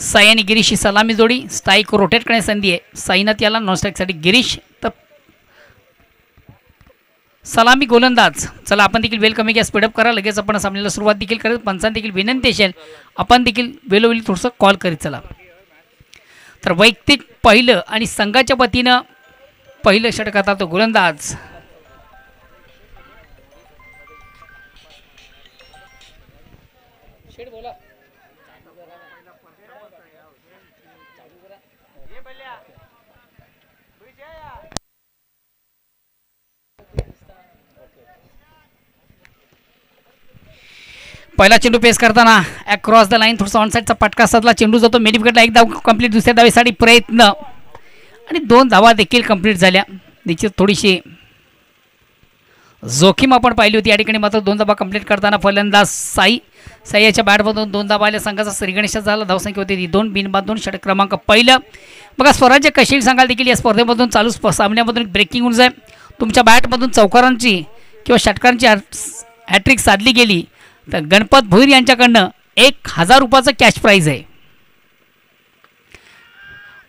साई आणि गिरीश ही सलामी जोडी. स्ट्राईक रोटेट करण्याची संधी आहे साईनाथ याला. नॉन स्ट्राईकसाठी गिरीश. तर सलामी गोलंदाज. चला आपण देखील वेल कमी घ्या, स्पीडअप करा. लगेच आपण सामन्याला सुरुवात देखील करत. पंचांत देखील विनंती असेल आपण देखील वेळोवेळी थोडंसं कॉल करीत चला. तर वैयक्तिक पहिलं आणि संघाच्या वतीनं पहिलं षटक आता तो गोलंदाज पहिला चेंडू पेस करताना अक्रॉस द लाईन थोडासा ऑनसाईडचा पटका साधला. चेंडू जातो मिड विकेटला. एक धाव कंप्लीट. दुसऱ्या धावेसाठी प्रयत्न आणि 2 धावा देखील कंप्लीट झाल्या. निश्चित थोडीशी जोखीम आपण पाहिली होती या ठिकाणी. मात्र 2 धावा कंप्लीट करताना फलंदाज साई याच्या बॅटमधून 2 धावा आल्या. संघाचा श्रीगणेशा झाला. धावसंख्या होती ती 2. बिनबाद 2. षटक क्रमांक पहिलं. बघा स्वराज्य कशील सांगाल देखील या स्पर्धेमधून चालू सामन्यामधून ब्रेकिंग न्यूज आहे. तुमच्या बॅटमधून चौकारांची किंवा षटकांची हॅट्रिक साधली गेली तर गणपत भोईर यांच्याकडनं 1000 रुपयाचं कॅश प्राईज आहे.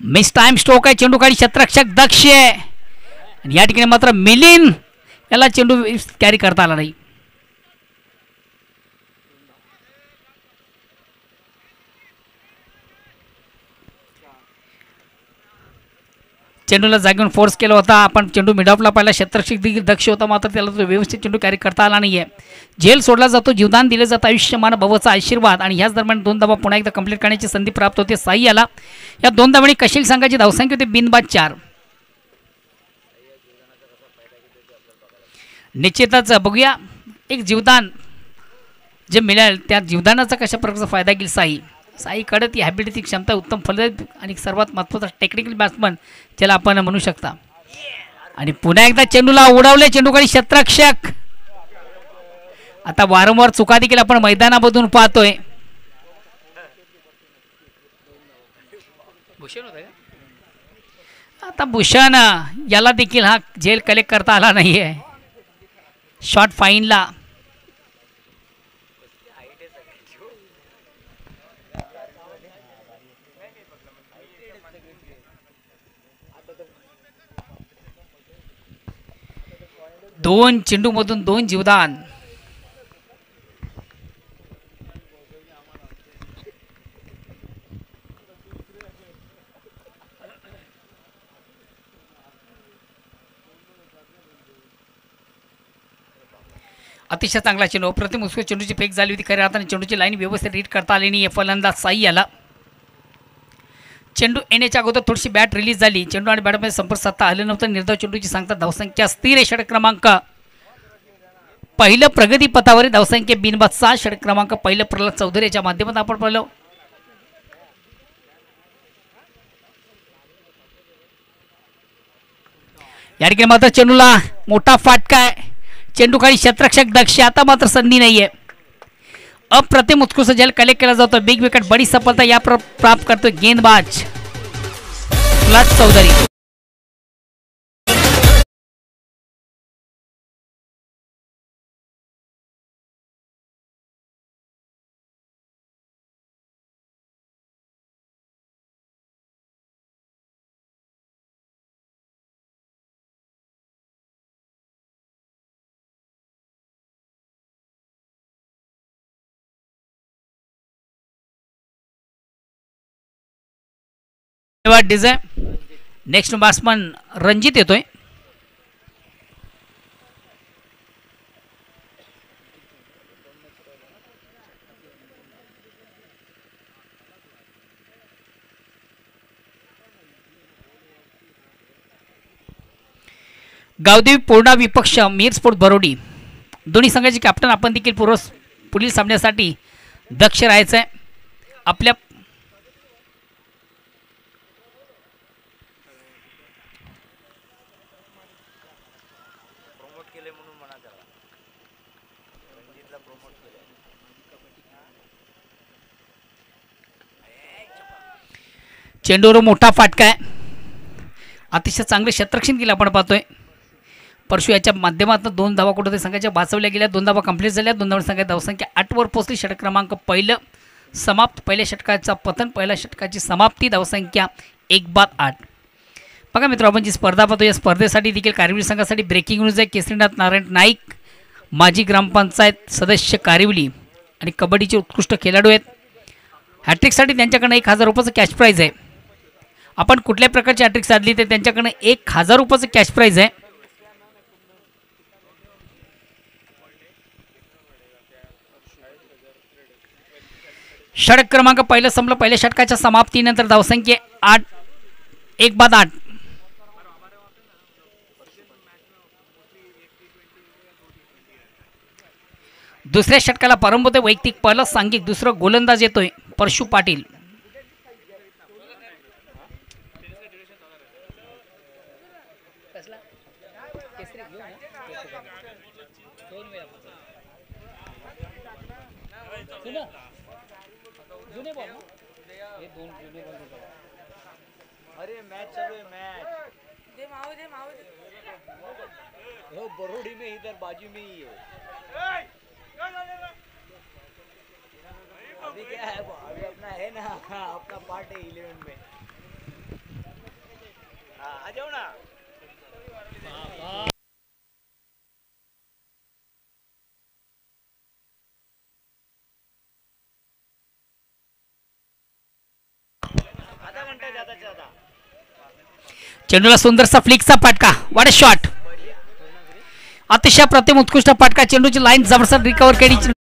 मिस टाइम स्ट्रोक आहे. चेंडू खाली क्षेत्ररक्षक दक्ष आहे आणि या ठिकाणी मात्र मिलिंद याला चेंडू कॅरी करता आला नाही. चेंडूला जागेऊन फोर्स केला होता आपण. चेंडू मिडऑफला पाहिला. क्षेत्ररक्षक देखील दक्ष होता मात्र त्याला तो व्यवस्थित चेंडू कॅरी करता आला नाही आहे. झेल सोडला जातो. जीवदान दिलं जातं. आयुष्यमान भवचा आशीर्वाद. आणि ह्याच दरम्यान 2 धावा पुन्हा एकदा कंप्लीट करण्याची संधी प्राप्त होते साई याला. या 2 धावांनी कशील संघाची धावसंख्या होती बिनबाद 4. निश्चितच बघूया एक जीवदान जे मिळेल त्या जीवदानाचा कशा प्रकारचा फायदा घेईल साईकडे ती हॅबिलिटी क्षमता उत्तम फलंदाज आणि सर्वात महत्त्वाचा टेक्निकल बॅट्समन ज्याला आपण म्हणू शकता. आणि पुन्हा एकदा चेंडूला उडवले. चेंडूखाली क्षेत्ररक्षक. आता वारंवार चुका देखील आपण मैदानामधून पाहतोय. आता भूषण याला देखील हा झेल कलेक्ट करता आला नाहीये. शॉट फाईनला. दोन चेंडूमधून 2 जीवदान. अतिशय चांगला चेंडू. अप्रतिम उसको चेंडूची फेक झाली होती. खऱ्या अर्थाने चेंडूची लाईन व्यवस्थित रीड करता आली नाही. फलंदाज साई याला. चेंडू येण्याच्या अगोदर थोडीशी बॅट रिलीज झाली. चेंडू आणि बॅटमध्ये संपर्क साधता आलं नव्हतं. निर्धाव चेंडूची सांगता धावसंख्या स्थिर आहे. षटक क्रमांक पहिलं प्रगती पथावर धावसंख्या बिनबाद 6. षटक क्रमांक पहिलं प्रल्हाद चौधरी याच्या माध्यमातून आपण पाहिलं. या ठिकाणी मात्र चेंडूला मोठा फाटका आहे. चेंडू खाली क्षेत्ररक्षक दक्ष. आता मात्र संधी नाहीये. अप्रतिम उत्कृष्ट झेल कलेक्ट केला जातो. बिग विकेट बडी सफलता या प्राप्त करतो गेंदबाज प्रल्हाद चौधरी. डिझाईन. नेक्स्ट बॅट्समन रणजित येतोय. गावदेवी पूर्णा विपक्ष मीर स्पोर्ट बरोडी. दोन्ही संघाचे कॅप्टन आपण देखील पुढील सामन्यासाठी दक्ष राहायचं आहे. आपल्या चेंडूवर मोठा फाटका आहे. अतिशय चांगले क्षेत्ररक्षण केलं आपण पाहतोय. परशु याच्या माध्यमातून 2 धावा कुठे संघाच्या वाचवल्या गेल्या. 2 धावा कंप्लीट झाल्या. 2 धावा संघाची धावसंख्या 8 वर पोहोचली. षटक क्रमांक पहिलं समाप्त. पहिल्या षटकाचा पतन, पहिल्या षटकाची समाप्ती. धावसंख्या 1-8. बघा मित्र, आपण जी स्पर्धा पाहतो या स्पर्धेसाठी देखील कारिवली संघासाठी ब्रेकिंग न्यूज आहे. केसरीनाथ नारायण नाईक माजी ग्रामपंचायत सदस्य कारिवली आणि कबड्डीचे उत्कृष्ट खेळाडू आहेत. हॅट्रिकसाठी त्यांच्याकडनं 1000 रुपयाचं कॅश प्राईज आहे. आपण कुठल्या प्रकारची हॅट्रिक साधली तर त्यांच्याकडनं 1000 रुपयाचं कॅश प्राईज आहे. षटक क्रमांक पहिलं संपलं. पहिल्या षटकाच्या समाप्तीनंतर धावसंख्या 1-8. दुसऱ्या षटकाला प्रारंभ होतोय. वैयक्तिक पहिलं सांघिक. दुसरं गोलंदाज येतोय परशु पाटील. अरे मैच चालू है, मैच दे माओ वो बरोड़ी में इधर बाजू में ही है. अभी क्या है, अभी अपना है ना, अपना पार्ट है 11 में. आ जाओ ना. आधा घंटा ज्यादा. चेंडूला सुंदरसा फ्लिकचा फटका. What a shot. अतिशय प्रतिम उत्कृष्ट फटका. चेंडूची लाईन जबरदस्त रिकव्हर केली.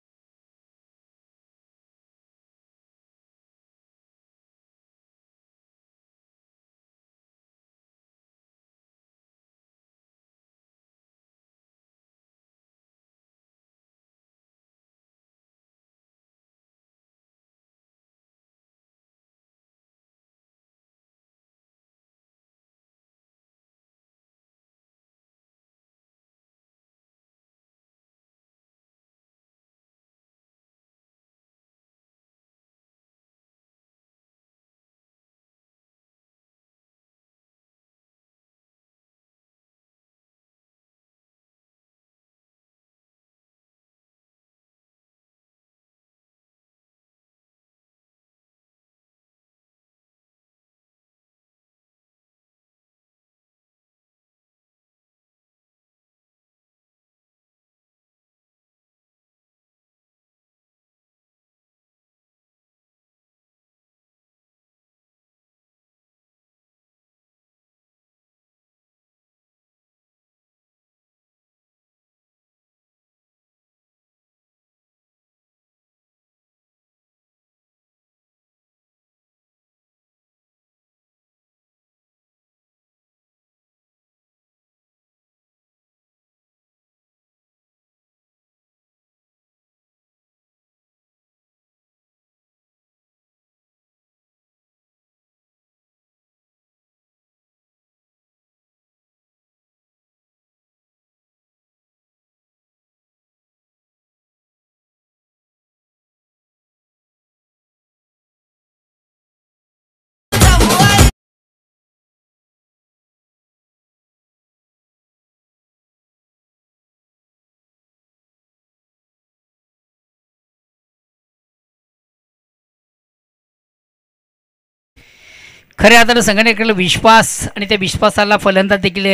खऱ्या अर्थानं संघटनेकडे विश्वास आणि त्या विश्वासाला फलंदाज देखील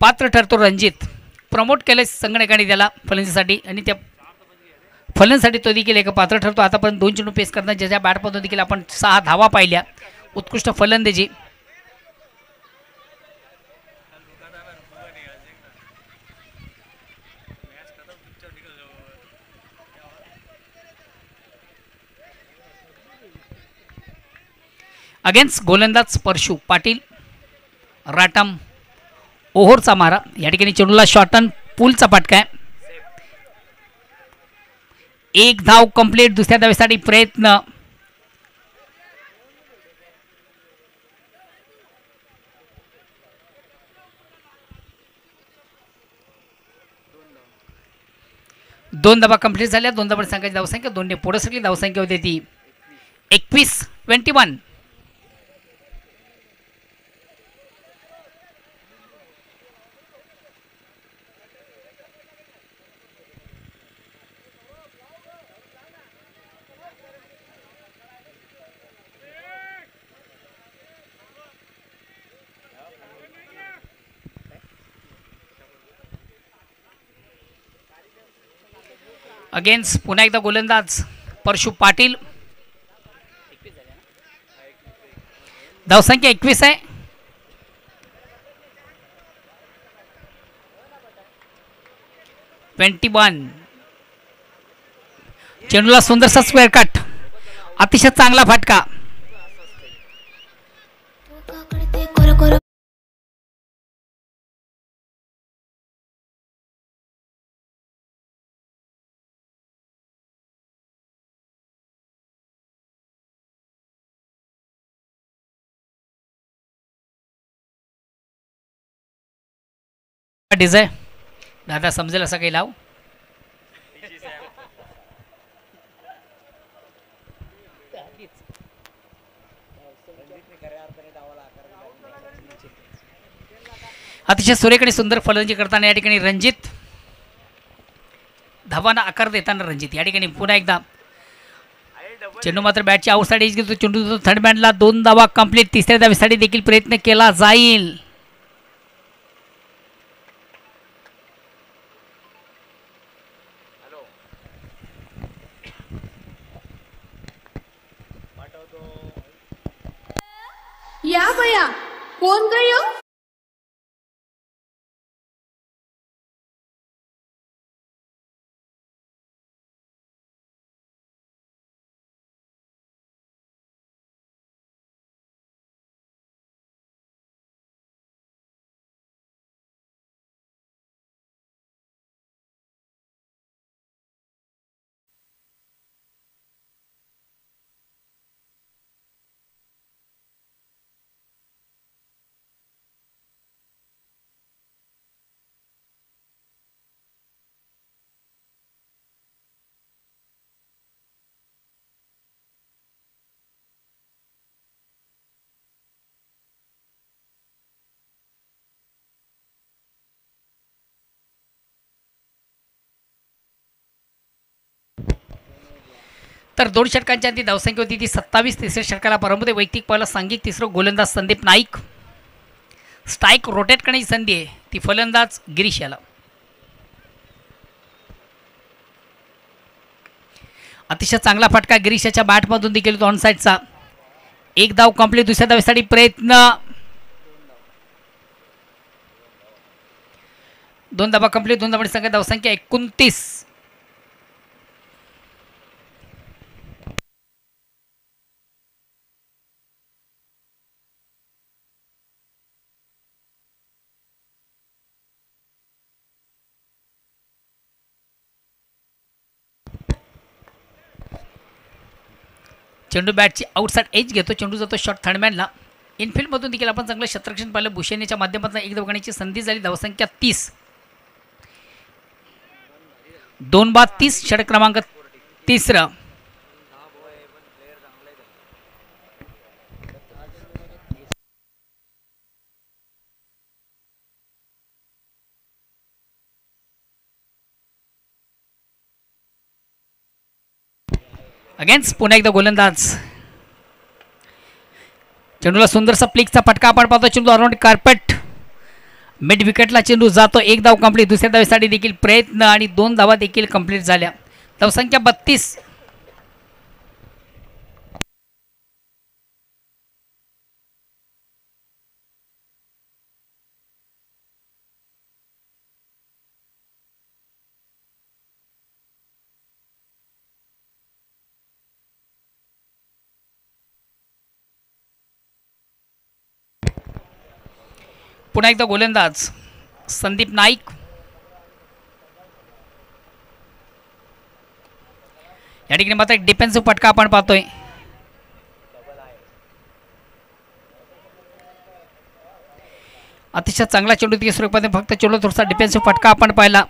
पात्र ठरतो. रणजित प्रमोट केलं संघटनेकडे त्याला फलंदाजीसाठी आणि त्या फलंदाजीसाठी तो देखील एक पात्र ठरतो. आतापर्यंत 2 चेंडू पेस करताना ज्याच्या बॅटमधून देखील आपण 6 धावा पाहिल्या. उत्कृष्ट फलंदाजी. अगेन्स्ट गोलंदाज परशु पाटील. राटम ओहोरचा मारा. या ठिकाणी चेंडूला शॉर्टन पूलचा फटका आहे. 1 धाव कंप्लीट. दुसऱ्या धावेसाठी प्रयत्न. दोन धावा कंप्लीट झाल्या. 2 धावांची संघाची धावसंख्या 2 ने पुढे सरकली. धावसंख्या होती ती 21-21. अगेन्स्ट पुन्हा एकदा गोलंदाज परशु पाटील. धावसंख्या 21 आहे. चेंडूला सुंदरसा स्क्वेअर कट, अतिशय चांगला फटका. डिझाय दादा समजेल असं काही लाव. अतिशय सुरेख आणि सुंदर फलंदाजी करताना या ठिकाणी रणजित, धावांना आकार देताना रणजित. या ठिकाणी पुन्हा एकदा चेंडू मात्र बॅटची आउटसाइड एज घेतो. चेंडू थर्ड मॅनला 2 धावा कंप्लीट. तिसऱ्या धावेसाठी देखील प्रयत्न केला जाईल. या बया कोण गई हो? तर 2 षटकांच्या ती धावसंख्या होती ती 27. तिसऱ्या षटकाला परमते वैयक्तिक पहिला सांघिक तिसरं गोलंदाज संदीप नाईक. स्ट्राईक रोटेट करण्याची संधी आहे ती फलंदाज गिरीश याला. अतिशय चांगला फटका गिरीशाच्या बॅटमधून देखील ऑन साईडचा. 1 धाव कंप्लीट. दुसऱ्या धावेसाठी प्रयत्न. 2 धावा कंप्लीट. 2 धावांची संख्या धावसंख्या 29. चेंडू बॅटची आउटसाइड एज घेतो. चेंडू जातो शॉर्ट थर्डमॅनला. इनफिल्डमधून देखील आपण चांगलं क्षेत्ररक्षण पाहिलं. भूषणेच्या माध्यमातून 1 धाव करण्याची संधी झाली. धावसंख्या 30. 2 बाद 30. षटक क्रमांक 3. अगेन्स्ट पुन्हा एकदा गोलंदाज. चेंडूला सुंदरसा प्लिकचा फटका आपण पाहतो. चेंडू अराउंड कार्पेट मिड विकेटला चेंडू जातो. 1 धाव कंप्लीट. दुसऱ्या धावेसाठी देखील प्रयत्न आणि 2 धावा देखील कंप्लीट झाल्या. धावसंख्या 32. पुन्हा एकदा गोलंदाज संदीप नाईक. या ठिकाणी मात्र एक डिफेन्सिव्ह फटका आपण पाहतोय. अतिशय चांगला चेंडू तिथे स्वरूपाने फक्त चेंडू थोडासा डिफेन्सिव्ह फटका आपण पाहिला.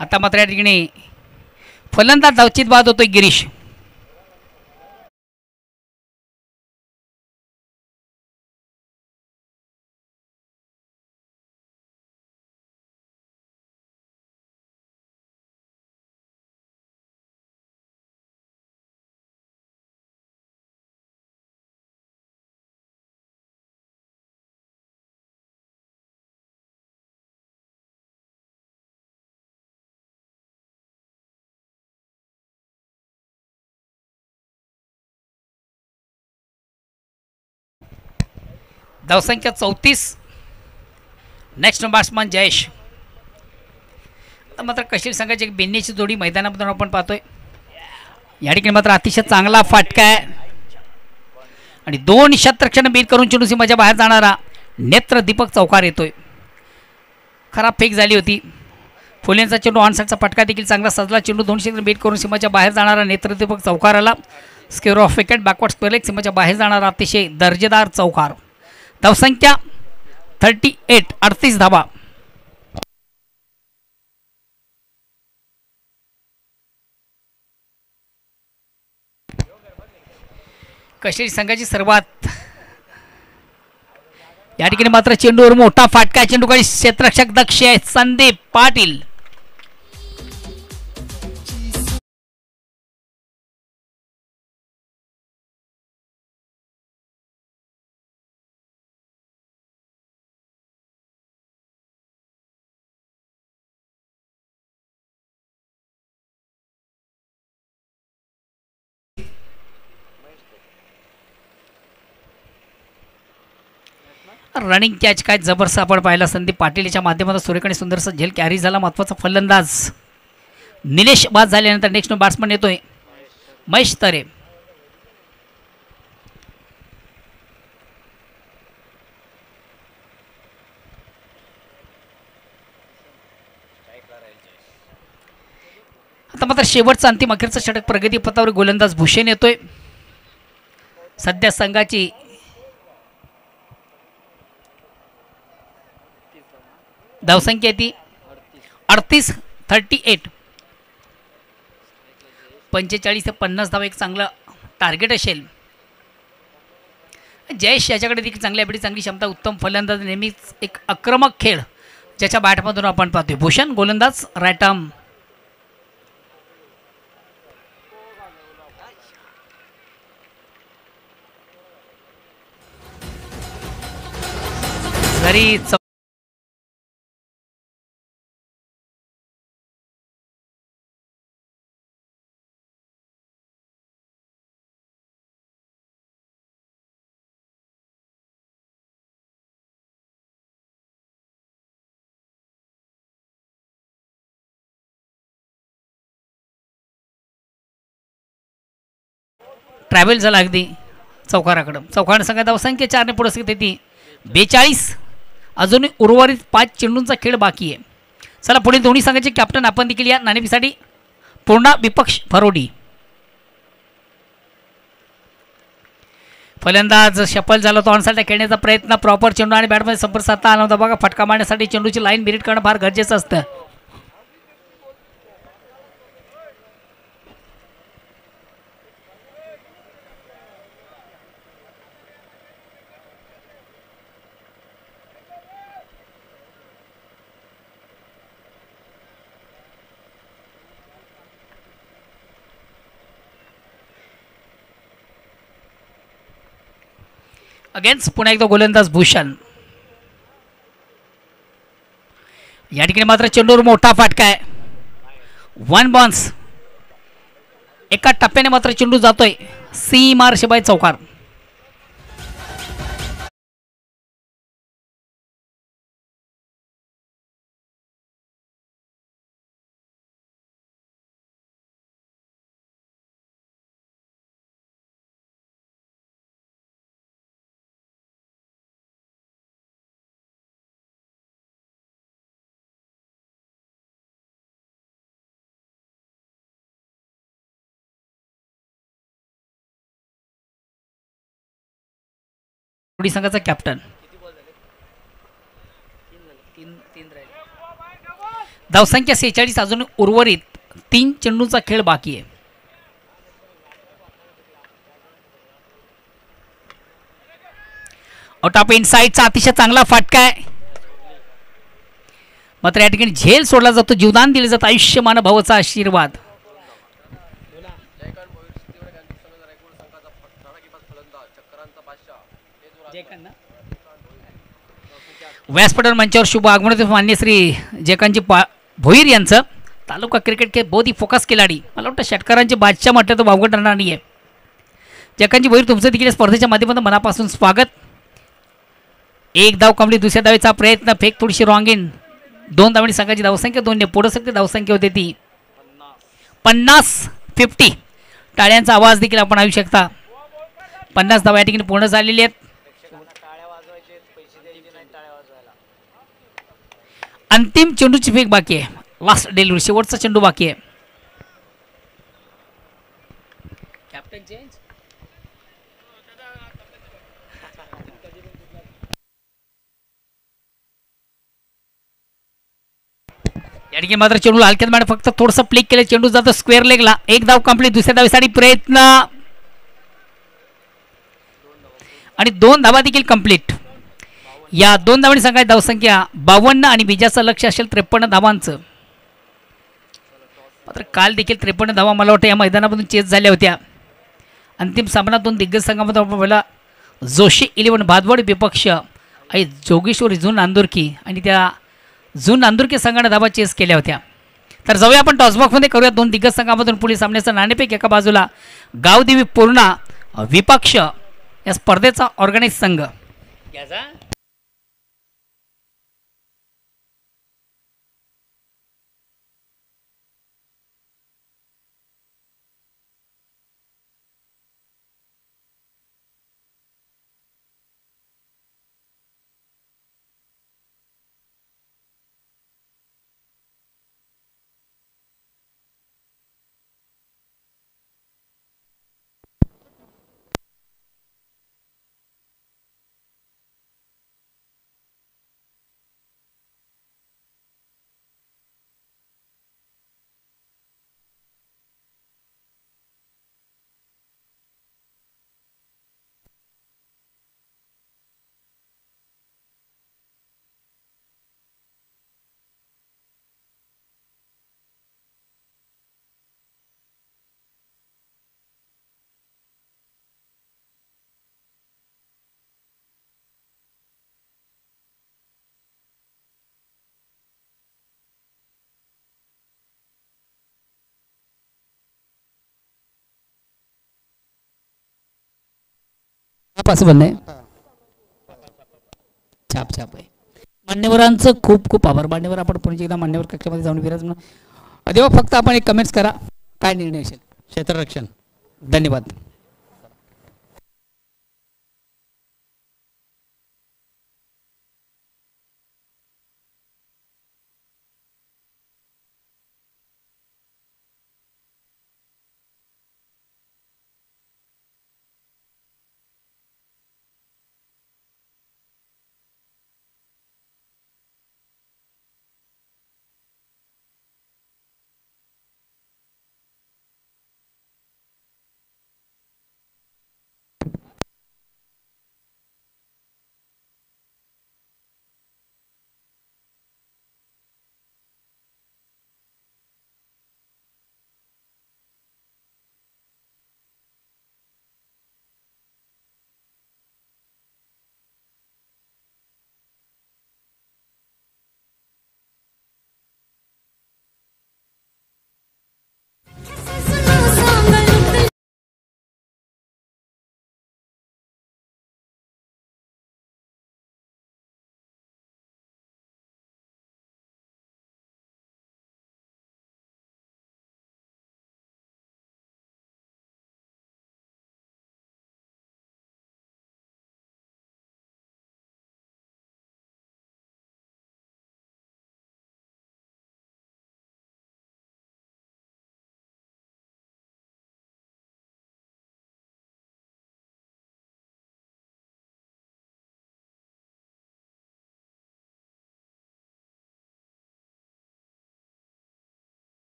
आता मात्र या ठिकाणी फलंदाज धावचीत बाद होतोय गिरीश. धावसंख्या 34. Next batsman Jayesh. तर मात्र कशील संघाची एक बेन्नीची जोडी मैदानामधून आपण पाहतोय. या ठिकाणी मात्र अतिशय चांगला फटका आहे आणि 2 शतरक्षण बीट करून चेंडू सीमाच्या बाहेर जाणारा नेत्र दीपक चौकार येतोय. खराब फेक झाली होती. फुलेंचा चेंडू ऑनसाईडचा फटका देखील चांगला सजला. चेंडू 2 क्षेत्र बीट करून सीमाच्या बाहेर जाणारा नेत्र दीपक चौकार आला. Square of wicket backward square leg सीमाच्या बाहेर जाणारा अतिशय दर्जेदार चौकार. धावसंख्या 38. 38 धावा. कशेरी संघाची सर्वात या ठिकाणी मात्र चेंडूवर मोठा फाटका. चेंडूकडे क्षेत्ररक्षक दक्ष आहे संदीप पाटील. रनिंग कॅच काय जबरदस्त आपण पाहिला. संदीप पाटील याच्या माध्यमातून सूर्यकडे सुंदरसा झेल कॅरी झाला. महत्त्वाचा फलंदाज निलेश बाद झाल्यानंतर नेक्स्ट बॅट्समन येतोय महेश तरे. आता मात्र शेवटचा अंतिम अखेरचा षटक प्रगती पथावर गोलंदाज भूषण येतोय. सध्या संघाची धावसंख्या ती 38. 38. 45 ते 50 धावा एक चांगला टार्गेट असेल. जयेश याच्याकडे देखील चांगली ॲबिलिटी, चांगली क्षमता, उत्तम फलंदाज, नेहमीच एक आक्रमक खेळ ज्याच्या बॅटमधून आपण पाहतोय. भूषण गोलंदाज राईट आर्म. जरी ट्रॅव्हल झाला अगदी चौकाराकडं. चौकार संघात धावसंख्या 4 ने पुढे ती 42. अजून उर्वरित 5 चेंडूंचा खेळ बाकी आहे. चला पुढील दोन्ही संघाचे कॅप्टन आपण देखील या नाणेफीसाठी पूर्ण विपक्ष फरोडी. फलंदाज शफल झाला तो ऑनसाईडला खेळण्याचा प्रयत्न. प्रॉपर चेंडू आणि बॅटमध्ये संपर्क साधता आला होता. बघा फटका मारण्यासाठी चेंडूची लाईन बिरीट करणं फार गरजेचं असतं. अगेन्स्ट पुन्हा एकदा गोलंदाज भूषण. या ठिकाणी मात्र चेंडूवर मोठा फाटका आहे. 1 बॉन्स. एका टप्प्याने मात्र चेंडू जातोय सीमार शिवाय चौकार. संघाचा कॅप्टन. धावसंख्या 46. अजून उर्वरित 3 चेंडूंचा खेळ बाकी आहे. आउट ऑफ इनसाइडचा अतिशय चांगला फटका आहे. मात्र या ठिकाणी झेल सोडला जातो, जीवदान दिले जातं. आयुष्यमान भावाचा आशीर्वाद. व्यासपीठावर मंचावर शुभ आगमन मान्य श्री जयकांतजी भोईर यांचं. तालुका क्रिकेट के बहुत ही फोकस खिलाडी. मला वाटतं षटकारांचे बादशाह म्हटलं तर वावगं ठरणार नाही आहे. जयकांतजी भोईर तुमचं देखील स्पर्धेच्या माध्यमातून मनापासून स्वागत. एक धाव कंप्लीट. दुसऱ्या धावेचा प्रयत्न, फेक थोडीशी रॉंग इन. 2 धावांनी संघाची धावसंख्या 2 ने पुढे सकते. धावसंख्या होते ती 50. टाळ्यांचा आवाज देखील आपण ऐकू शकता. 50 धावा या ठिकाणी पूर्ण झालेली आहेत. टाळ्या वाजवायचे, पैसे द्यायचे नाही टाळ्या वाजवायला. अंतिम चेंडूची फेक बाकी आहे. लास्ट डेलिव्हरी, शेवटचा चेंडू बाकी आहे. Captain change. या ठिकाणी मात्र चेंडू हलक्यात मॅडम फक्त थोडंसं प्लिक केलं. चेंडू जातो स्क्वेअर लेगला. एक धाव कंप्लीट. दुसऱ्या धावेसाठी प्रयत्न आणि 2 धावा देखील कंप्लीट. या 2 धावांनी संघाची धावसंख्या 52 आणि विजयाचं लक्ष असेल 53 धावांचं. मात्र काल देखील 53 धावा मला वाटतं या मैदानामधून चेस झाल्या होत्या. अंतिम सामना 2 दिग्गज संघामध्ये पहिला जोशी 11 भादवड विपक्ष आणि जोगेश्वरी झून नांदुरकी आणि त्या झून नांदुरकी संघाने धावा चेस केल्या होत्या. तर जाऊया आपण टॉसबॉक्समध्ये करूया 2 दिग्गज संघामधून पुढील सामन्याचा नाणेफेक. एका बाजूला गावदेवी पूर्णा विपक्ष या स्पर्धेचा ऑर्गनाइज संघ. पॉसिबल नाही. छाप छाप आहे. मान्यवरांचं खूप खूप आभार. मान्यवर आपण पुढे एकदा मान्यवर कक्षामध्ये जाऊन विराज म्हणून देवा फक्त आपण एक कमेंट्स करा काय निर्णय असेल. क्षेत्ररक्षण. धन्यवाद.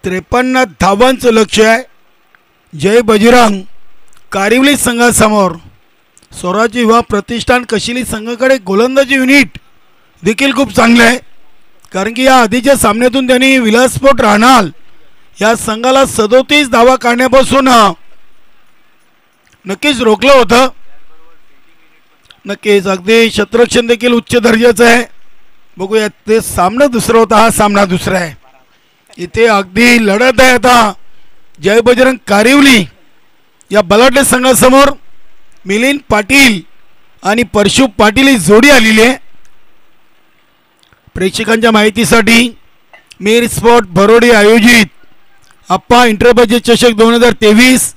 त्रेपन्न धावांचं लक्ष आहे. जय बजरंग कारिवली संघासमोर. स्वराज्य युवा प्रतिष्ठान कशिली संघाकडे गोलंदाजी युनिट देखील खूप चांगले आहे. कारण की या आधीच्या सामन्यातून त्यांनी विलासपोर्ट राहणार या संघाला 37 धावा काढण्यापासून नक्कीच रोखलं होतं. नक्कीच अगदी क्षेत्ररक्षण देखील उच्च दर्जाचं आहे. बघूया ते सामना दुसरा होता, हा सामना दुसरा आहे. इथे अगदी लढत आहे आता जय बजरंग कारिवली या बलाढ्य संघासमोर. मिलिंद पाटील आणि परशु पाटील ही जोडी आलेली आहे. प्रेक्षकांच्या माहितीसाठी मीर स्पोर्ट बरोडी आयोजित आप्पा इंटर बजेट चषक 2023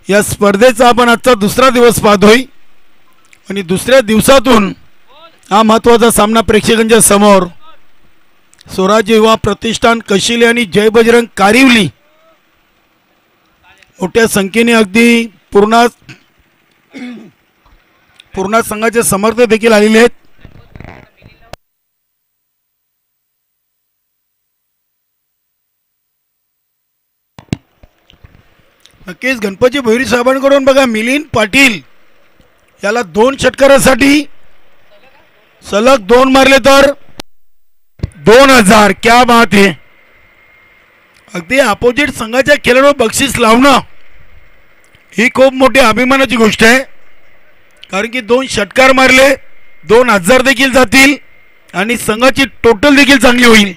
या स्पर्धेचा आपण आजचा दुसरा दिवस पाहतोय आणि दुसऱ्या दिवसातून हा महत्त्वाचा सामना प्रेक्षकांच्या समोर स्वराज्य युवा प्रतिष्ठान कशिले आणि जय बजरंग कारिवली मोठ्या संख्येने अगदी पूर्ण संघाचे समर्थक देखील आलेले आहेत. नक्कीच गणपती भोईर साहेबांकडून बघा मिलिंद पाटील याला 2 षटकारासाठी सलग 2 मारले तर 2000. क्या बात आहे. अगदी अपोजिट संघाच्या खेळाडू बक्षीस लावणं ही खूप मोठी अभिमानाची गोष्ट आहे. कारण की 2 षटकार मारले 2000 देखील जातील आणि संघाची टोटल देखील चांगली होईल.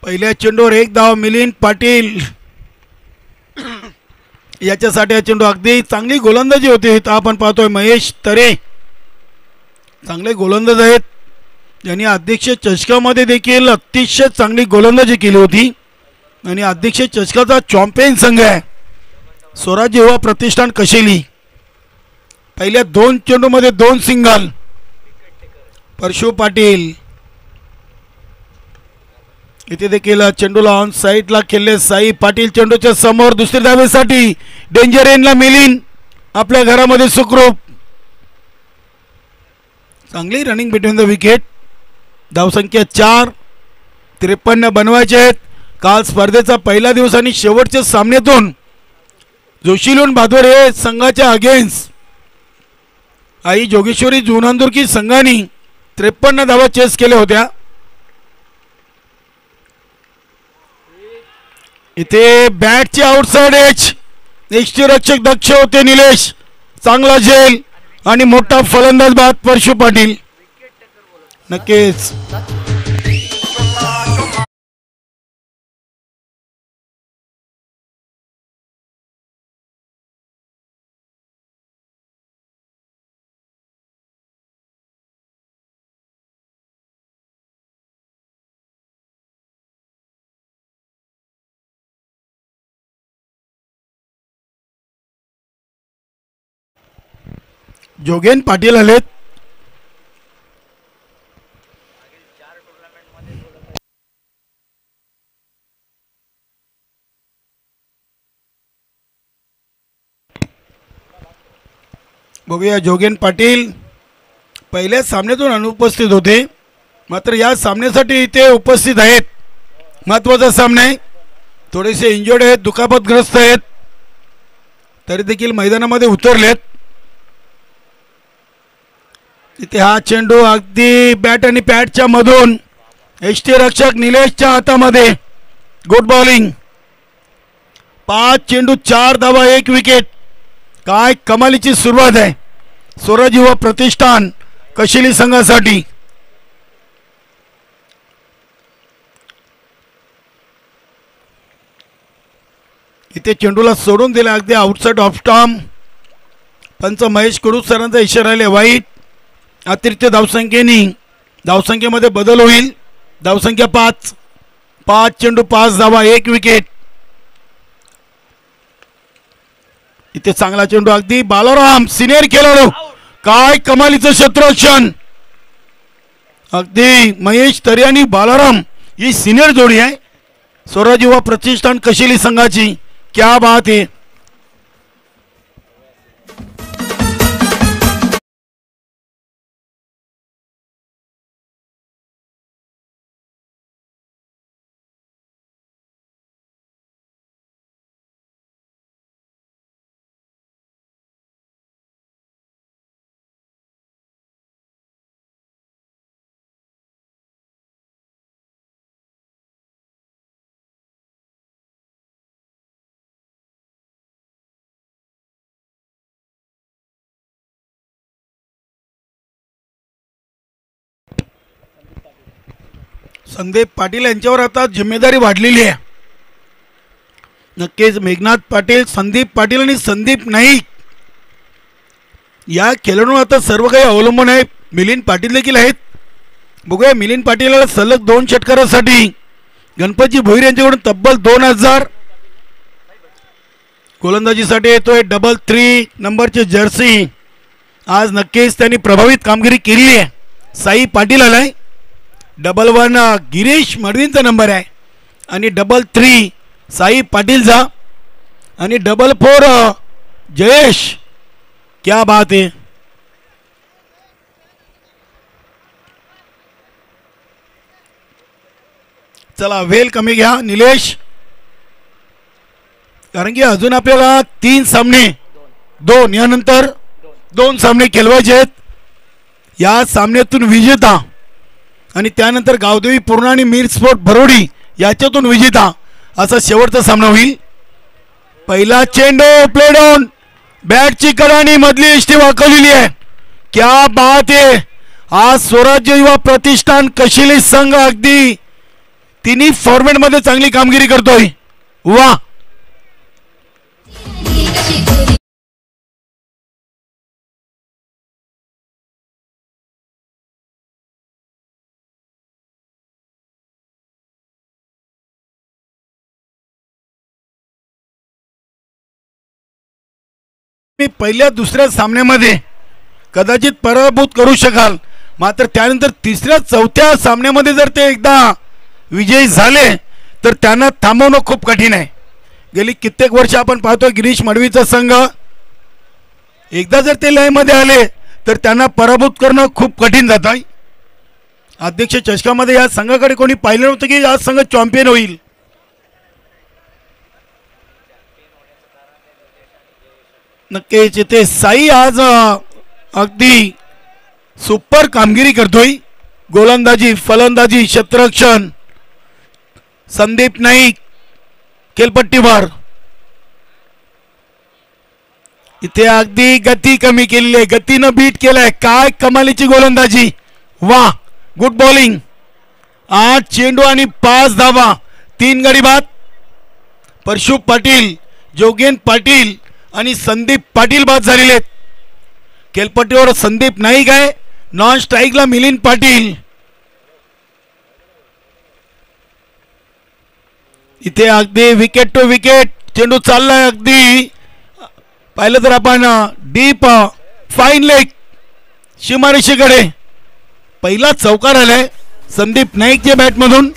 पहिल्या चेंडूवर 1 धाव मिलिंद पाटील याच्यासाठी हा चेंडू. अगदी चांगली गोलंदाजी होती. आपण पाहतोय महेश तरे चांगले गोलंदाज आहेत. ज्यांनी अध्यक्ष चषकामध्ये देखील अतिशय चांगली गोलंदाजी केली होती आणि अध्यक्ष चषकाचा चॅम्पियन संघ आहे स्वराज्य युवा प्रतिष्ठान कशेली. पहिल्या 2 चेंडूमध्ये 2 सिंगल. परशु पाटील इथे देखील चेंडूला ऑन साईडला खेळले साई पाटील. चेंडूच्या समोर दुसऱ्या धावेसाठी डेंजर एंडला मिलिंद आपल्या घरामध्ये सुखरूप. चांगली रनिंग बिटवीन द विकेट. धावसंख्या 4. 53 बनवायचे आहेत. काल स्पर्धेचा पहिला दिवस आणि शेवटच्या सामन्यातून जोशीलोन भादोर हे संघाच्या अगेन्स्ट आई जोगेश्वरी जुनांदुर्की संघाने 53 धावा चेस केल्या होत्या. इथे बॅटचे आउटसाइड एज यष्टीरक्षक दक्ष होते निलेश. चांगला झेल आणि मोठा फलंदाज बाद परशु पाटील. नक्कीच जोगेन पाटील आलेत. बघूया जोगेन पाटील पहिल्या सामन्यातून अनुपस्थित होते मात्र या सामन्यासाठी इथे उपस्थित आहेत. महत्त्वाचा सामना आहे. थोडेसे इंजर्ड आहेत, दुखापतग्रस्त आहेत, तरी देखील मैदानामध्ये उतरलेत. इथे हा चेंडू अगदी बॅट आणि पॅडच्या मधून यष्टीरक्षक निलेशच्या हातामध्ये. Good bowling. 5 चेंडू 4 धावा 1 विकेट. काय कमालीची सुरुवात आहे स्वराज्य युवा प्रतिष्ठान कशिली संघासाठी. इथे चेंडूला सोडून दिला अगदी आउटसाइड ऑफ स्टंप. पंच महेश कडू सरांचा इशारा आले वाईट. अतिरिक्त धावसंख्येमध्ये बदल होईल. धावसंख्या 5. 5 चेंडू 5 धावा 1 विकेट. इथे चांगला चेंडू अगदी बालाराम सिनियर खेळाडू. काय कमालीचं क्षेत्ररक्षण. अगदी महेश तरी आणि बालाराम ही सिनियर जोडी आहे स्वराज्य युवा प्रतिष्ठान कशिली संघाची. क्या बात है. संदीप पाटील यांच्यावर आता जिम्मेदारी वाढलेली आहे. नक्कीच मेघनाथ पाटील, संदीप पाटील आणि संदीप नाईक या खेळाडूंवर आता सर्व काही अवलंबून आहे. मिलिंद पाटील देखील आहेत. बघूया मिलिंद पाटीलला सलग 2 षटकारासाठी गणपतजी भोईर यांच्याकडून तब्बल 2000. गोलंदाजीसाठी येतोय 3 नंबरची जर्सी. आज नक्कीच त्यांनी प्रभावित कामगिरी केली आहे. साई पाटील आलाय. 1 गिरीश मडवींचा नंबर आहे आणि 3 साई पाटीलचा आणि 4 जयेश. क्या बात आहे. चला वेल कमी घ्या निलेश, कारण की अजून आपल्याला 3 सामने 2 यानंतर 2 सामने खेळवायचे आहेत. या सामन्यातून विजेता आणि त्यानंतर गावदेवी पूर्णा आणि मीर स्पोर्ट भरोडी याच्यातून विजेता असा शेवटचा सामना होईल. पहिला चेंडू प्ले डाऊन, बॅटची कडानी मधली इष्टी वाकवलेली आहे. क्या बात आहे. आज स्वराज्य युवा प्रतिष्ठान कशिली संघ अगदी तिन्ही फॉर्मॅटमध्ये चांगली कामगिरी करतोय. वा. मी पहिल्या दुसऱ्या सामन्यामध्ये कदाचित पराभूत करू शकाल, मात्र त्यानंतर तिसऱ्या चौथ्या सामन्यामध्ये जर ते एकदा विजयी झाले तर त्यांना थांबवणं खूप कठीण आहे. गेली कित्येक वर्ष आपण पाहतो गिरीश मडवीचा संघ एकदा जर ते लयमध्ये आले तर त्यांना पराभूत करणं खूप कठीण जात आहे. अध्यक्ष चषकामध्ये या संघाकडे कोणी पाहिलं नव्हतं की आज संघ चॅम्पियन होईल. नक्कीच इथे साई आज अगदी सुपर कामगिरी करतोय. गोलंदाजी, फलंदाजी, क्षेत्ररक्षण संदीप नाईक खेळपट्टीवर. इथे अगदी गती कमी केलेली आहे, गतीनं बीट केलाय. काय कमालीची गोलंदाजी. वा. Good bowling. 8 चेंडू आणि 5 धावा, 3 गडी बाद. परशु पाटील, जोगेन पाटील आणि संदीप पाटील बाद झालेले आहेत. खेळपट्टीवर संदीप नाईक आहे. नॉन स्ट्राईकला मिलिंद पाटील. इथे अगदी विकेट टू विकेट चेंडू चाललाय. अगदी पाहिलं तर आपण डीप फाईन लेग सीमारेषेकडे पहिला चौकार आलाय संदीप नाईकच्या बॅटमधून.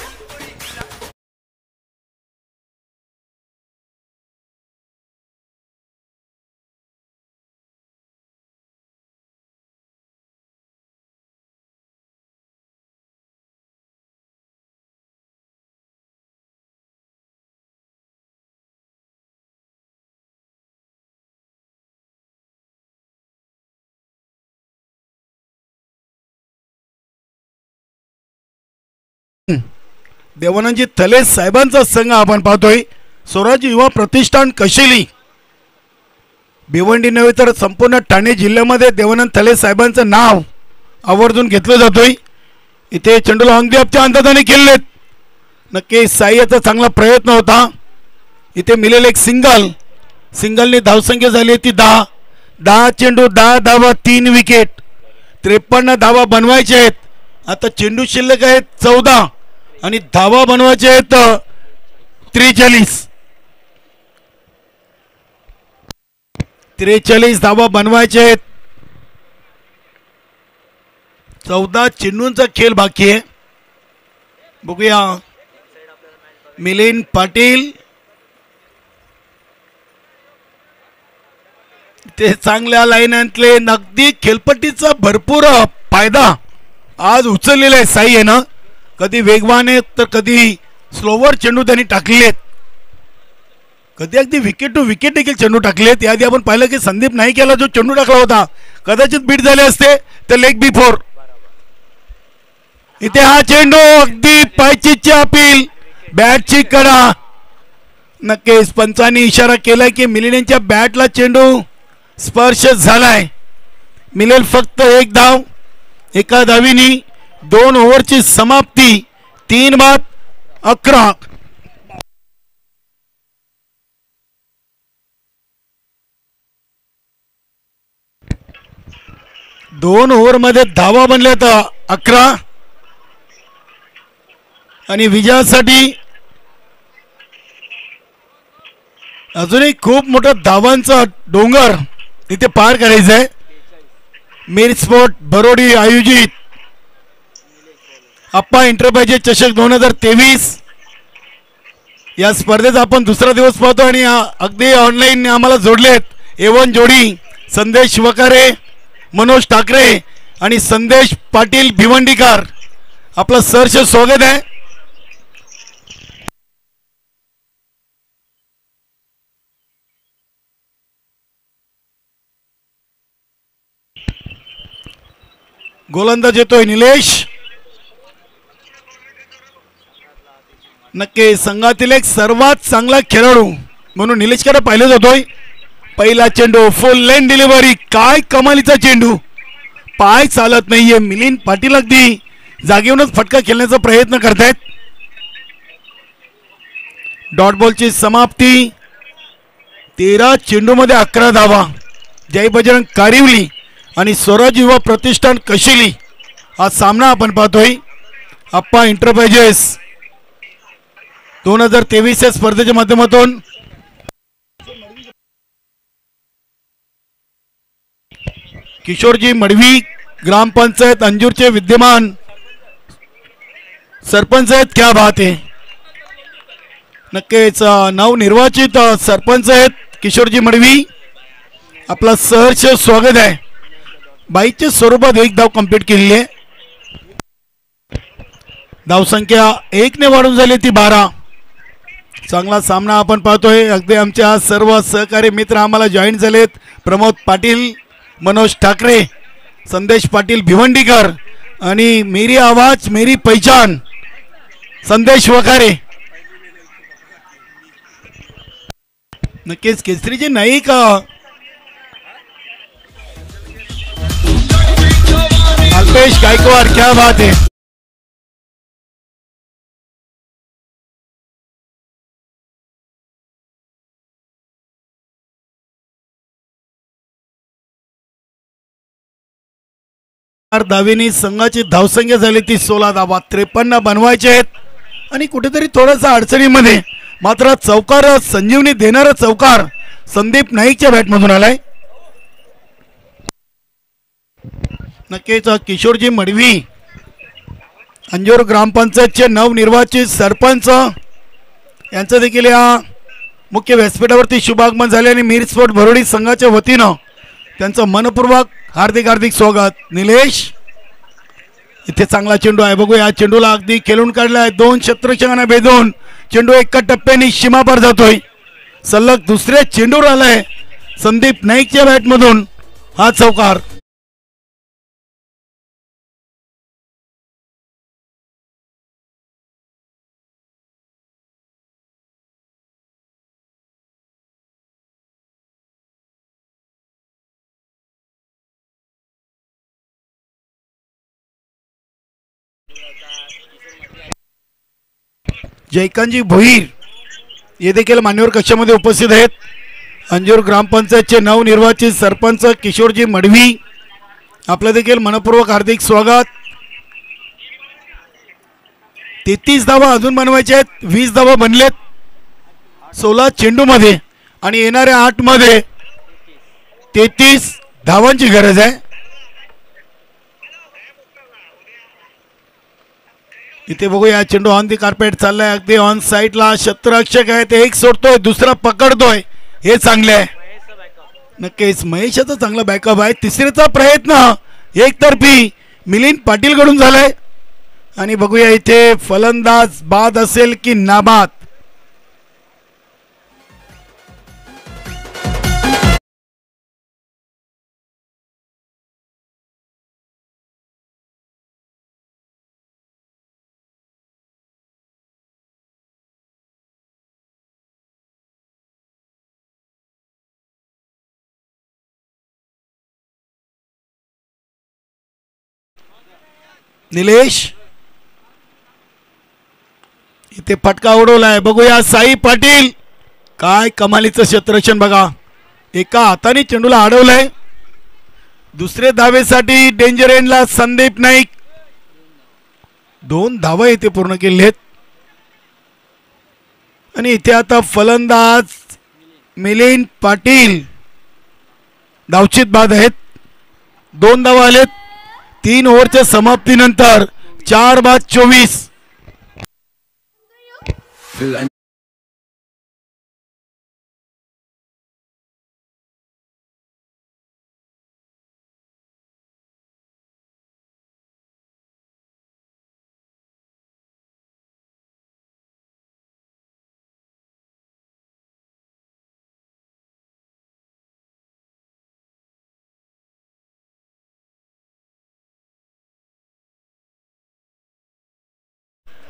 देवानंदजी थले साहेबांचा संघ आपण पाहतोय. स्वराज्य युवा प्रतिष्ठान कशेली. भिवंडी नव्हे तर संपूर्ण ठाणे जिल्ह्यामध्ये देवानंद थले साहेबांचं नाव आवर्जून घेतलं जातोय. इथे चेंडूला अंगदीपच्या अंदाजाने खेळलेत. नक्की साईचा चांगला प्रयत्न होता. इथे मिळेल एक सिंगलने धावसंख्या झाली ती 10 चेंडू 10 धावा 3 विकेट. 53 धावा बनवायचे आहेत. आता चेंडू शिल्लक आहेत 14 आणि धावा बनवायचे आहेत 43 धावा बनवायचे आहेत. 14 चेंडूंचा खेळ बाकी आहे. बघूया मिलिंद पाटील ते चांगल्या लाईनातले नगदी खेळपट्टीचा भरपूर फायदा आज उचललेला आहे साई आहे ना. कधी वेगवान आहेत तर कधी स्लोवर चेंडू त्यांनी टाकलेले आहेत. कधी अगदी विकेट टू विकेट देखील चेंडू टाकलेत. याआधी आपण पाहिलं की संदीप नाईक याला जो चेंडू टाकला होता कदाचित बीट झाले असते तर लेग बिफोर. इथे हा चेंडू अगदी पायचीची अपील, बॅटची कडा. नक्कीच पंचांनी इशारा केला की मिलिंदच्या बॅटला चेंडू स्पर्श झालाय. मिळेल फक्त 1 धाव. एका धावीनी 2 ओव्हरची समाप्ती 3-11. दोन ओव्हरमध्ये धावा बनल्या तर 11 आणि विजयासाठी अजूनही खूप मोठा धावांचा डोंगर इथे पार करायचा आहे. मिर स्पोर्ट बरोडी आयोजित अप्पा एंटरप्राइजेस चषक 2023 या स्पर्धेचा आपण दुसरा दिवस पाहतो आणि अगदी ऑनलाईन आम्हाला जोडलेत एवन जोडी संदेश वकारे, मनोज ठाकरे आणि संदेश पाटील भिवंडीकर. आपलं सहर्ष स्वागत आहे. गोलंदाज येतोय निलेश. नक्की संघातील एक सर्वात चांगला खेळाडू म्हणून निलेशकडे पाहिलं जातोय. पहिला चेंडू फुल लेन डिलिव्हरी. काय कमालीचा चेंडू. पाय चालत नाहीये. मिलिंद पाटील अगदी जागेवरूनच फटका खेळण्याचा प्रयत्न करतायत. डॉट बॉलची समाप्ती. 13 चेंडूमध्ये 11 धावा. जय बजरंग कारिवली आणि स्वराज युवा प्रतिष्ठान कशिली हा सामना आपण पाहतोय. अप्पा एंटरप्राइजेस 2023 या स्पर्धेच्या माध्यमातून किशोरजी मडवी ग्रामपंचायत अंजूरचे विद्यमान सरपंच आहेत. क्या बात आहे. नक्कीच नवनिर्वाचित सरपंच आहेत किशोरजी मडवी. आपला सहर्ष स्वागत आहे. बाईच्या स्वरूपात एक धाव कंप्लीट केलेली आहे. धावसंख्या 1 ने वाढून झाली ती 12. चांगला सामना आपण पाहतोय. अगदी आमच्या सर्व सहकारी मित्र आम्हाला जॉईन झालेत. प्रमोद पाटील, मनोज ठाकरे, संदेश पाटील भिवंडीकर आणि मेरी आवाज मेरी पहचान संदेश वकारे. नक्कीच केसरीचे नाईक अल्पेश गायकवाड. क्या बात है. धावेनी संघाची धावसंख्या झाली ती 16 धावा. 53 बनवायचे आहेत आणि कुठेतरी थोडासा अडचणीमध्ये मात्र चौकार संजीवनी देणारा चौकार संदीप नाईकच्या बॅटमधून आलाय. नक्कीच किशोरजी मडवी अंजूर ग्रामपंचायतचे नवनिर्वाचित सरपंच यांचं देखील या मुख्य व्यासपीठावरती शुभागमन झाले आणि मीर स्पोर्ट भरोडी संघाच्या वतीनं त्यांचं मनपूर्वक हार्दिक हार्दिक स्वागत. निलेश इथे चांगला चेंडू आहे. बघू या चेंडूला अगदी खेळून काढलाय. 2 क्षेत्ररक्षकांना भेदून चेंडू एका टप्प्याने सीमापार जातोय. सलग दुसऱ्या चेंडूवर आलाय संदीप नाईकच्या बॅटमधून हा चौकार. जयकांतजी भोईर हे देखील मान्यवर कक्षामध्ये उपस्थित आहेत. अंजूर ग्रामपंचायतचे नवनिर्वाचित सरपंच किशोरजी मडवी आपलं देखील मनपूर्वक हार्दिक स्वागत. 33 धावा अजून बनवायचे आहेत. 20 धावा बनलेत 16 चेंडूमध्ये आणि येणाऱ्या 8 मध्ये 33 धावांची गरज आहे. इथे बघूया चेंडू ऑन दी कार्पेट चाललाय. अगदी ऑन साईडला क्षेत्ररक्षक आहे ते एक सोडतोय दुसरा पकडतोय. हे चांगले आहे. नक्कीच महेशाचा चांगला बॅकअप आहे. तिसरीचा प्रयत्न एकतर्फी मिलिंद पाटील कडून झालाय आणि बघूया इथे फलंदाज बाद असेल की नाबाद. निलेश इथे फटका उडवलाय. बघूया साई पाटील काय कमालीचं क्षेत्ररक्षण बघा. एका हाताने चेंडूला अडवलंय. दुसरे धावेसाठी डेंजर एंडला संदीप नाईक. 2 धावा इथे पूर्ण केले आहेत. आणि इथे आता फलंदाज मिलिंद पाटील धावचित बाद आहेत. 2 धावा आलेत 3 ओव्हरच्या समाप्तीनंतर. 4 बाद 24.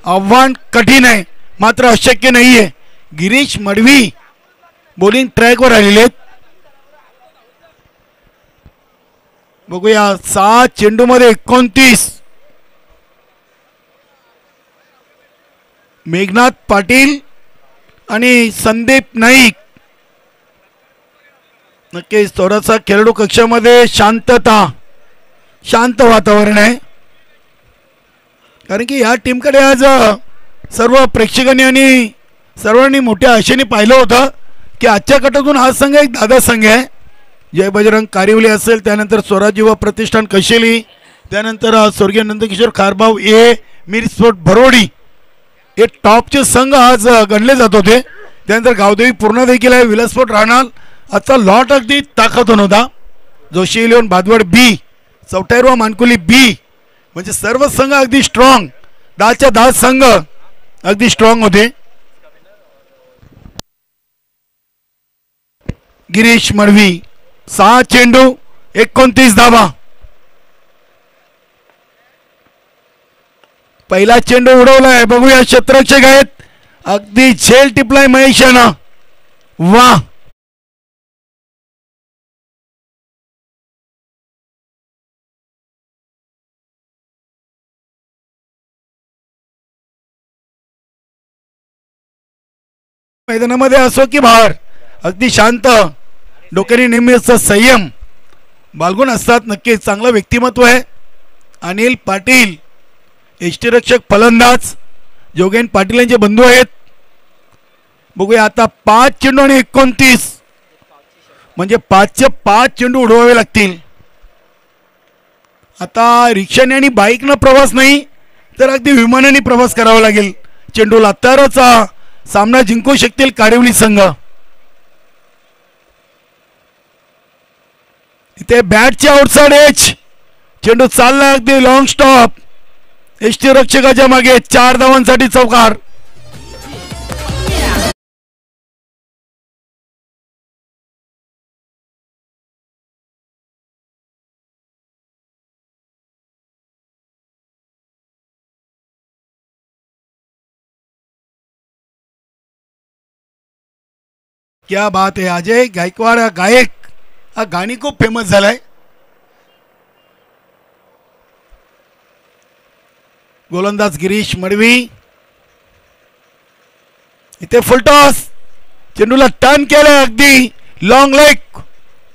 आव्हान कठीण आहे मात्र अशक्य नाहीये. गिरीश मडवी बॉलिंग ट्रॅकवर आलेले आहेत. बघूया 7 चेंडूमध्ये 29. मेघनाथ पाटील आणि संदीप नाईक. नक्कीच थोडासा खेळाडू कक्षामध्ये शांतता, शांत वातावरण आहे. कारण की या टीमकडे आज सर्व प्रेक्षकांनी आणि सर्वांनी मोठ्या आशेने पाहिलं होतं की आजच्या गटातून हा संघ एक दादा संघ आहे. जय बजरंग कारिवली असेल, त्यानंतर स्वराज युवा प्रतिष्ठान कशेली, त्यानंतर स्वर्गीय नंदकिशोर खारभाऊ ए मिरस्पोर्ट भरोडी, हे टॉपचे संघ आज गणले जात होते. त्यानंतर गावदेवी पूर्ण देखील आहे. विलासपोर्ट राहणार आजचा लॉट अगदी ताकदून होता. जोशी इलेवन भादवड बी, चौटायरवा मानकुली बी, म्हणजे सर्व संघ अगदी स्ट्रॉंग. 10च्या 10 संघ अगदी स्ट्रॉंग होते. गिरीश मडवी 6 चेंडू 29 धावा. पहिला चेंडू उडवलाय. बघूया क्षेत्ररक्षक आहेत. अगदी झेल टिपलाय महेशानं. वा, मैदानामध्ये असो की बाहेर अगदी शांत, डोक्याने नेहमी असं संयम बाळगून असतात. नक्कीच चांगलं व्यक्तिमत्व आहे. अनिल पाटील यष्टीरक्षक फलंदाज, जोगेन पाटील यांचे बंधू आहेत. बघूया आता 5 चेंडू आणि 29, म्हणजे 5चे 5 चेंडू उडवावे लागतील. आता रिक्षाने आणि बाईकनं प्रवास नाही तर अगदी विमानाने प्रवास करावा लागेल चेंडूला, तरच सामना जिंकू शकतील कारिवली संघ. इथे बॅटच्या आउटसाइड एज चेंडू चालला अगदी लॉंग स्टॉप. यष्टीरक्षकाच्या मागे 4 धावांसाठी चौकार. क्या बात है. अजय गायकवाड हा गायक, हा गाणी खूप फेमस झालाय. गोलंदाज गिरीश मडवी. इथे फुलटॉस, चेंडूला टर्न केलं अगदी लॉंग लेग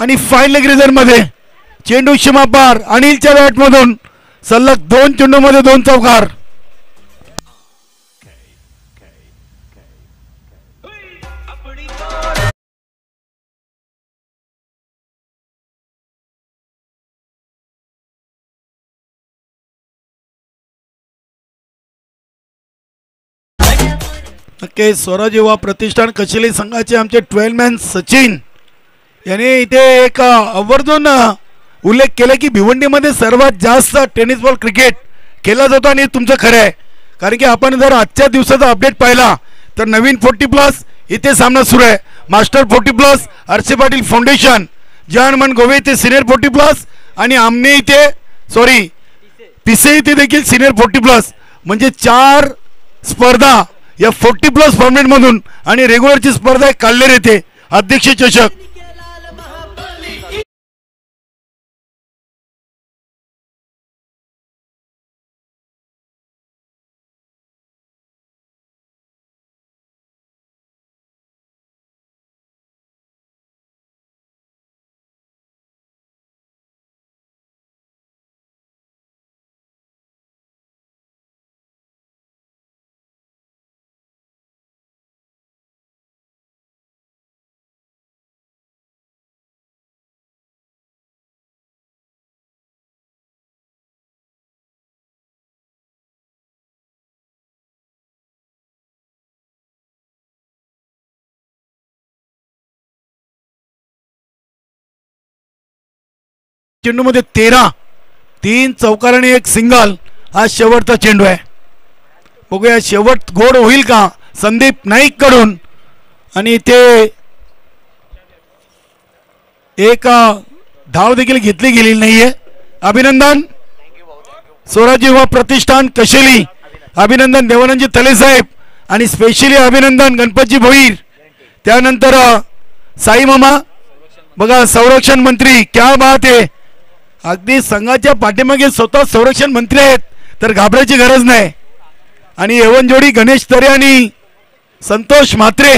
आणि फाईन लेग रिझन मध्ये. चेंडू सीमापार. अनिलच्या बॅट मधून सलग 2 चेंडू मध्ये 2 चौकार. नक्की स्वराज युवा प्रतिष्ठान कशेली संघाचे आमचे 12 मॅन सचिन यांनी इथे एक आवर्जून उल्लेख केला की भिवंडीमध्ये सर्वात जास्त टेनिस बॉल क्रिकेट खेळला जातो. आणि तुमचं खरं आहे, कारण की आपण जर आजच्या दिवसाचा अपडेट पाहिला तर नवीन 40+ इथे सामना सुरू आहे. मास्टर 40+ आरसी पाटील फाउंडेशन, जहान मन गोवे इथे सिनियर 40+, आणि आमने इथे पिसे इथे देखील सिनियर 40+, म्हणजे 4 स्पर्धा या 40+ फॉर्मॅट मधून. आणि रेग्युलरची स्पर्धा आहे काल्लेर येथे अध्यक्ष चषक. चेंडूमध्ये 13, 3 चौकार आणि 1 सिंगल. हा शेवटचा चेंडू आहे. बघूया शेवट गोड होईल का संदीप नाईक कडून. आणि ते एक धाव देखील घेतली गेलेली नाहीये. अभिनंदन स्वराज्य युवा प्रतिष्ठान कशेली, अभिनंदन देवानंदजी तले साहेब आणि स्पेशली अभिनंदन गणपतजी भोईर. त्यानंतर साई मामा बघा संरक्षण मंत्री. क्या बात आहे. अगदी संघाच्या पाठीमागे स्वतः संरक्षण मंत्री आहेत तर घाबरायची गरज नाही. आणि एवन जोडी गणेश तरे आणि संतोष म्हात्रे